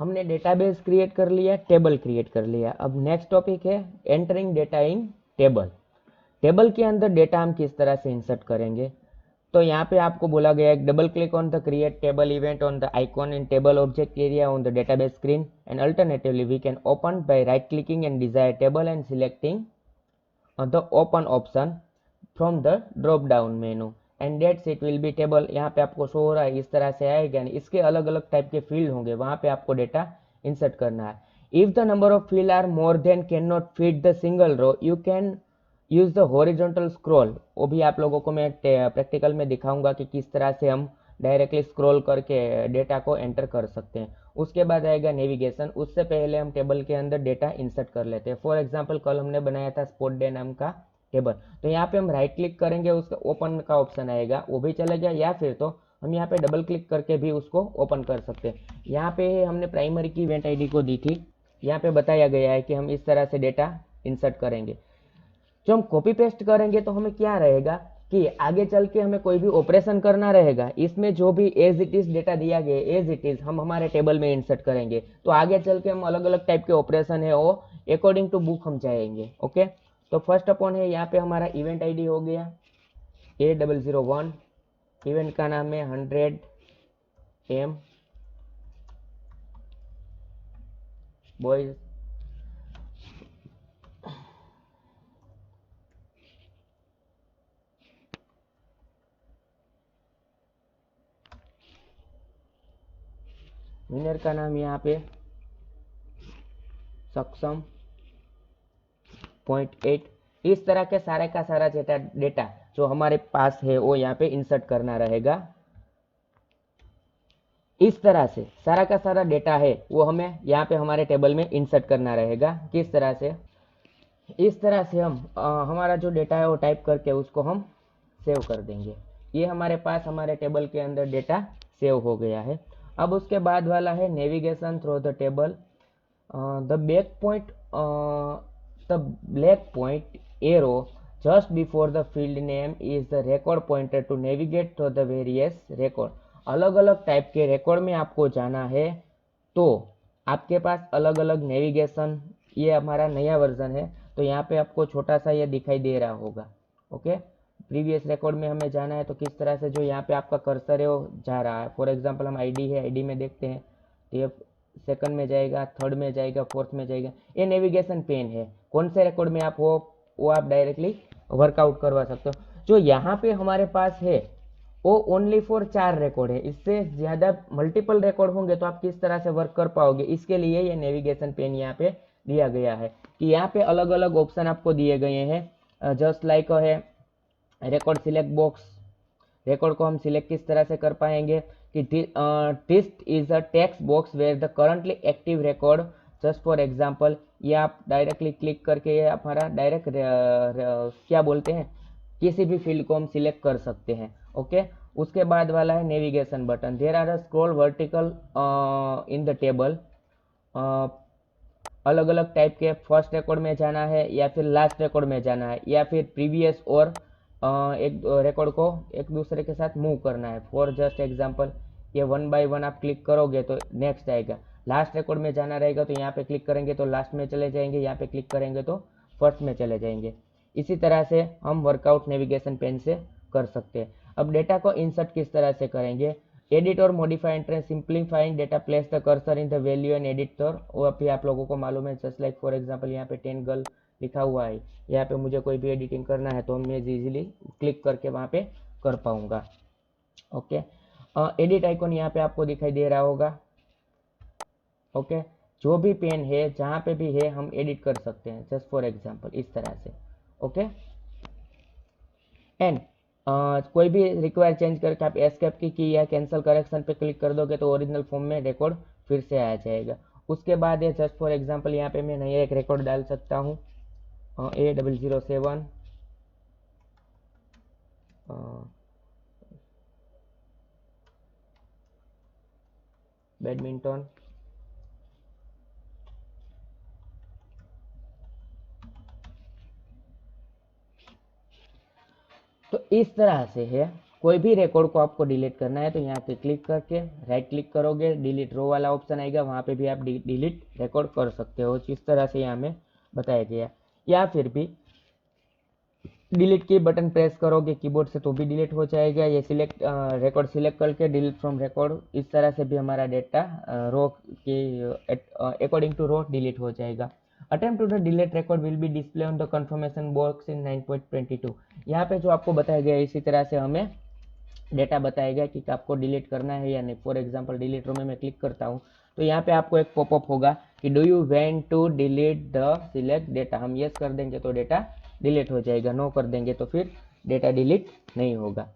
हमने database create कर लिया, टेबल क्रिएट कर लिया। अब नेक्स्ट टॉपिक है एंटरिंग डेटा इन टेबल। टेबल के अंदर डेटा हम किस तरह से इंसर्ट करेंगे। तो यहाँ पे आपको बोला गया है double click on the create table event on the icon in table object area on the database screen and alternatively we can open by right clicking and desire table and selecting the open option from the drop down menu and dates it will be table. यहाँ पे आपको show हो रहा है, इस तरह से आएगा। इसके अलग अलग टाइप के फील्ड होंगे, वहाँ पे आपको डेटा इंसर्ट करना है। If the number of field are more than can not fit the single row you can use the horizontal scroll. वो भी आप लोगों को मैं प्रैक्टिकल में दिखाऊंगा कि किस तरह से हम डायरेक्टली स्क्रॉल करके डेटा को एंटर कर सकते हैं। उसके बाद आएगा नेविगेशन। उससे पहले हम टेबल के अंदर डेटा इंसर्ट कर लेते हैं। फॉर एग्जांपल कल हमने बनाया था स्पॉट डे नाम का टेबल, तो यहाँ पे हम राइट क्लिक करेंगे, उसका ओपन का ऑप्शन आएगा, वो भी चलेगा, या फिर तो हम यहाँ पे डबल क्लिक करके भी उसको ओपन कर सकते हैं। यहाँ पे हमने प्राइमरी की इवेंट आईडी को दी थी, यहाँ पे बताया गया है कि हम इस तरह से डेटा इंसर्ट करेंगे। जो हम कॉपी पेस्ट करेंगे तो हमें क्या रहेगा कि आगे चल के हमें कोई भी ऑपरेशन करना रहेगा, इसमें जो भी एज इट इज डेटा दिया गया एज इट इज हम हमारे टेबल में इंसर्ट करेंगे। तो आगे चल के हम अलग अलग टाइप के ऑपरेशन है वो अकॉर्डिंग टू बुक हम जाएंगे। ओके, तो फर्स्ट अपॉन है यहाँ पे हमारा इवेंट आईडी हो गया A001, इवेंट का नाम है 100M बॉयज। विनर का नाम यहाँ पे सक्षम 0.8। इस तरह के सारे का सारा डेटा जो हमारे पास है वो यहाँ पे इंसर्ट करना रहेगा। इस तरह से सारा का सारा डेटा है वो हमें यहाँ पे हमारे टेबल में इंसर्ट करना रहेगा। किस तरह से, इस तरह से हम हमारा जो डेटा है वो टाइप करके उसको हम सेव कर देंगे। ये हमारे पास हमारे टेबल के अंदर डेटा सेव हो गया है। अब उसके बाद वाला है navigation through the table. The back point the black point arrow just before the field name is the record pointer to navigate to the various record। अलग अलग टाइप के रिकॉर्ड में आपको जाना है तो आपके पास अलग अलग नेविगेशन, ये हमारा नया वर्जन है तो यहाँ पे आपको छोटा सा ये दिखाई दे रहा होगा। ओके, प्रीवियस रिकॉर्ड में हमें जाना है तो किस तरह से जो यहाँ पे आपका कर्सर है वो जा रहा है। फॉर एग्जांपल हम आईडी है, आईडी में देखते हैं तो ये सेकंड में जाएगा, थर्ड में जाएगा, फोर्थ में जाएगा। ये नेविगेशन पेन है, कौन से रिकॉर्ड में आप वो आप डायरेक्टली वर्कआउट करवा सकते हो। जो यहाँ पे हमारे पास है वो ओनली फॉर 4 रिकॉर्ड है, इससे ज़्यादा मल्टीपल रिकॉर्ड होंगे तो आप किस तरह से वर्क कर पाओगे। इसके लिए ये नेविगेशन पेन यहाँ पे दिया गया है कि यहाँ पे अलग अलग ऑप्शन आपको दिए गए हैं। जस्ट लाइक है रिकॉर्ड सिलेक्ट बॉक्स, रिकॉर्ड को हम सिलेक्ट किस तरह से कर पाएंगे कि this is a text box where the currently active record. Just for example ये आप डायरेक्टली क्लिक करके ये हमारा डायरेक्ट क्या बोलते हैं किसी भी फील्ड को हम सिलेक्ट कर सकते हैं। ओके, उसके बाद वाला है navigation button. There are a scroll vertical in the table. अलग अलग टाइप के फर्स्ट रिकॉर्ड में जाना है या फिर लास्ट रिकॉर्ड में जाना है या फिर प्रीवियस और एक रिकॉर्ड को एक दूसरे के साथ मूव करना है। फॉर जस्ट एग्जांपल ये 1 बाय 1 आप क्लिक करोगे तो नेक्स्ट आएगा। लास्ट रिकॉर्ड में जाना रहेगा तो यहाँ पे क्लिक करेंगे तो लास्ट में चले जाएंगे, यहाँ पे क्लिक करेंगे तो फर्स्ट में चले जाएंगे। इसी तरह से हम वर्कआउट नेविगेशन पेन से कर सकते हैं। अब डेटा को इंसर्ट किस तरह से करेंगे, एडिट और modify entrance simplifying data place the cursor in the value and editor. वो अभी आप लोगों को मालूम है। जस्ट लाइक फॉर एग्जांपल यहाँ पे 10 गर्ल लिखा हुआ है, यहाँ पे मुझे कोई भी एडिटिंग करना है तो मैं इजीली क्लिक करके वहाँ पे कर पाऊंगा। ओके, एडिट आइकॉन यहाँ पे आपको दिखाई दे रहा होगा। ओके, जो भी पेन है जहाँ पे भी है हम एडिट कर सकते हैं। जस्ट फॉर एग्जांपल इस तरह से। ओके, एंड कोई भी रिक्वायर चेंज करके आप एस्केप की या कैंसिल करेक्शन पे क्लिक कर दोगे तो ओरिजिनल फॉर्म में रिकॉर्ड फिर से आ जाएगा। उसके बाद है जस्ट फॉर एग्जांपल यहाँ पे मैं नया एक रिकॉर्ड डाल सकता हूँ A007 बैडमिंटन। तो इस तरह से है कोई भी रिकॉर्ड को आपको डिलीट करना है तो यहाँ पे क्लिक करके राइट क्लिक करोगे, डिलीट रो वाला ऑप्शन आएगा, वहाँ पे भी आप डिलीट रिकॉर्ड कर सकते हो, जिस तरह से यहाँ में बताया गया। या फिर भी डिलीट की बटन प्रेस करोगे कीबोर्ड से तो भी डिलीट हो जाएगा। ये सिलेक्ट रिकॉर्ड सिलेक्ट करके डिलीट फ्रॉम रिकॉर्ड, इस तरह से भी हमारा डेटा रो के अकॉर्डिंग टू रो डिलीट हो जाएगा। Attempt to the delete record will be display on the confirmation box in 9.22। यहाँ पे जो आपको बताया गया इसी तरह से हमें डेटा बताया गया कि आपको डिलीट करना है या नहीं। फॉर एग्जांपल डिलीट रो में मैं क्लिक करता हूँ तो यहाँ पे आपको एक पॉपअप होगा कि do you want to delete the select data. हम यस कर देंगे तो डेटा डिलीट हो जाएगा, नो कर देंगे तो फिर डेटा डिलीट नहीं होगा।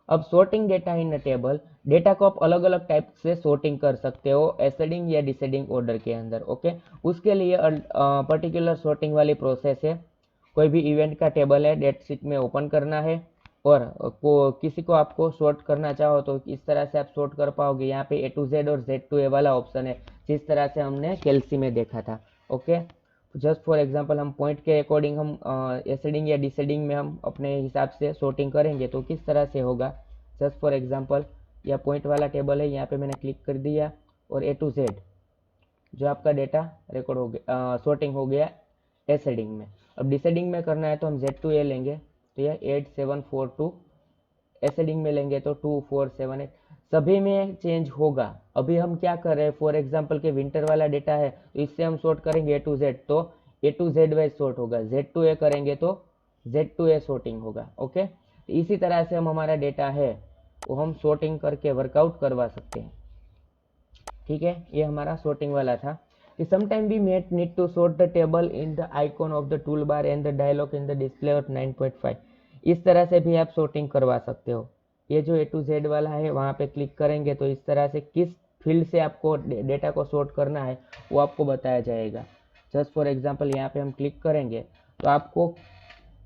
अब सॉर्टिंग डेटा इन अ टेबल, डेटा को आप अलग अलग टाइप से सॉर्टिंग कर सकते हो एसेंडिंग या डिसेंडिंग ऑर्डर के अंदर। ओके, उसके लिए पर्टिकुलर सॉर्टिंग वाली प्रोसेस है। कोई भी इवेंट का टेबल है, डेट शीट में ओपन करना है और किसी को आपको सॉर्ट करना चाहो तो इस तरह से आप सॉर्ट कर पाओगे। यहाँ पे A to Z और Z to A वाला ऑप्शन है, जिस तरह से हमने कैल्सी में देखा था। ओके, जस्ट फॉर एग्जांपल हम पॉइंट के अकॉर्डिंग हम एसेंडिंग या डिसेंडिंग में हम अपने हिसाब से सॉर्टिंग करेंगे तो किस तरह से होगा। जस्ट फॉर एग्जांपल यह पॉइंट वाला टेबल है, यहाँ पे मैंने क्लिक कर दिया और A to Z जो आपका डेटा रिकॉर्ड हो गया, सॉर्टिंग हो गया एसेंडिंग में। अब डिसेंडिंग में करना है तो हम Z to A लेंगे तो यह 8742, एसेंडिंग में लेंगे तो 2478, सभी में चेंज होगा। अभी हम क्या कर रहे हैं, फॉर एग्जांपल के विंटर वाला डेटा है तो इससे हम सॉर्ट करेंगे A to Z तो A to Z wise sort होगा, Z to A करेंगे तो Z to A सॉर्टिंग होगा। ओके, तो इसी तरह से हम हमारा डेटा है वो हम सॉर्टिंग करके वर्कआउट करवा सकते हैं। ठीक है, ये हमारा सॉर्टिंग वाला था। कि sometime we might need to sort the table in the icon of the tool bar and the dialog in the display of 9.5। इस तरह से भी आप सॉर्टिंग करवा सकते हो। ये जो A to Z वाला है वहाँ पे क्लिक करेंगे तो इस तरह से किस फील्ड से आपको डेटा को सॉर्ट करना है वो आपको बताया जाएगा। जस्ट फॉर एग्जांपल यहाँ पे हम क्लिक करेंगे तो आपको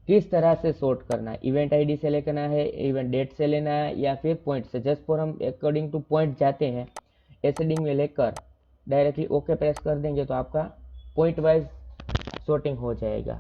किस तरह से सॉर्ट करना है, इवेंट आईडी से लेना है, इवेंट डेट से लेना है या फिर पॉइंट से। जस्ट फॉर हम अकॉर्डिंग टू पॉइंट जाते हैं, एसेंडिंग में लेकर डायरेक्टली ओके प्रेस कर देंगे तो आपका पॉइंट वाइज सॉर्टिंग हो जाएगा।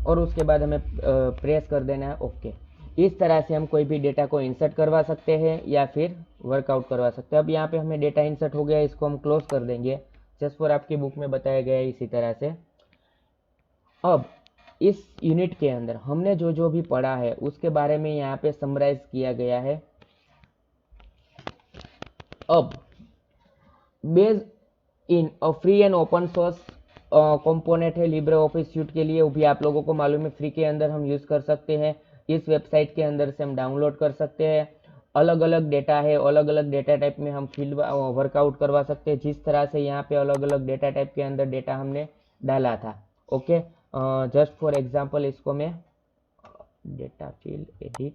और उसके बाद हमें प्रेस कर देना है ओके। इस तरह से हम कोई भी डेटा को इंसर्ट करवा सकते हैं या फिर वर्कआउट करवा सकते हैं। अब यहाँ पे हमें डेटा इंसर्ट हो गया, इसको हम क्लोज कर देंगे। जस्ट फॉर आपकी बुक में बताया गया है इसी तरह से। अब इस यूनिट के अंदर हमने जो जो भी पढ़ा है उसके बारे में यहाँ पे समराइज किया गया है। अब based in a free and open source component है लिब्रे ऑफिस सूट के लिए, वो भी आप लोगों को मालूम है फ्री के अंदर हम यूज़ कर सकते हैं। इस वेबसाइट के अंदर से हम डाउनलोड कर सकते हैं। अलग अलग डेटा है, अलग अलग डेटा टाइप में हम फील्ड वर्कआउट करवा सकते हैं, जिस तरह से यहाँ पे अलग अलग डेटा टाइप के अंदर डेटा हमने डाला था। ओके, जस्ट फॉर एग्जांपल इसको मैं data field edit,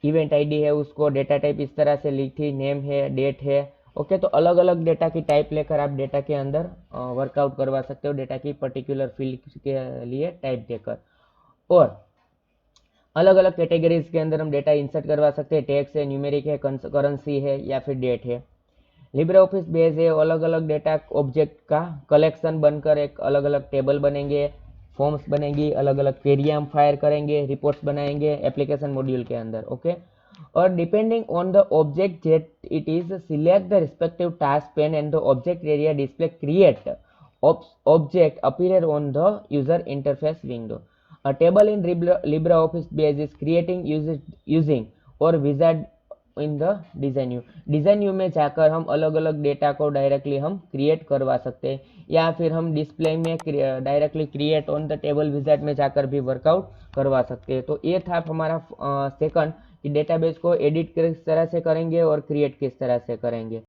event ID है उसको डेटा टाइप इस तरह से ली थी, नेम है, डेट है। ओके, तो अलग अलग डेटा की टाइप लेकर आप डेटा के अंदर वर्कआउट करवा सकते हो, डेटा की पर्टिकुलर फील्ड के लिए टाइप देकर। और अलग अलग कैटेगरीज के अंदर हम डेटा इंसर्ट करवा सकते हैं, टेक्स्ट है, न्यूमेरिक है, करेंसी है या फिर डेट है। लिब्रे ऑफिस बेस है, अलग अलग डेटा ऑब्जेक्ट का कलेक्शन बनकर एक अलग अलग टेबल बनेंगे, फॉर्म्स बनेंगी, अलग अलग क्वेरी हम फायर करेंगे, रिपोर्ट्स बनाएंगे एप्लीकेशन मॉड्यूल के अंदर। ओके, और depending on the object that it is select the respective task pen and the object area display create object appear on the user interface window. A table in LibreOffice base is creating using or wizard in the design view. Design view में जाकर हम अलग अलग data को directly हम create करवा सकते हैं या फिर हम डिस्प्ले में directly create on the table wizard में जाकर भी वर्कआउट करवा सकते हैं। तो ये था हमारा सेकंड कि डेटाबेस को एडिट किस तरह से करेंगे और क्रिएट किस तरह से करेंगे।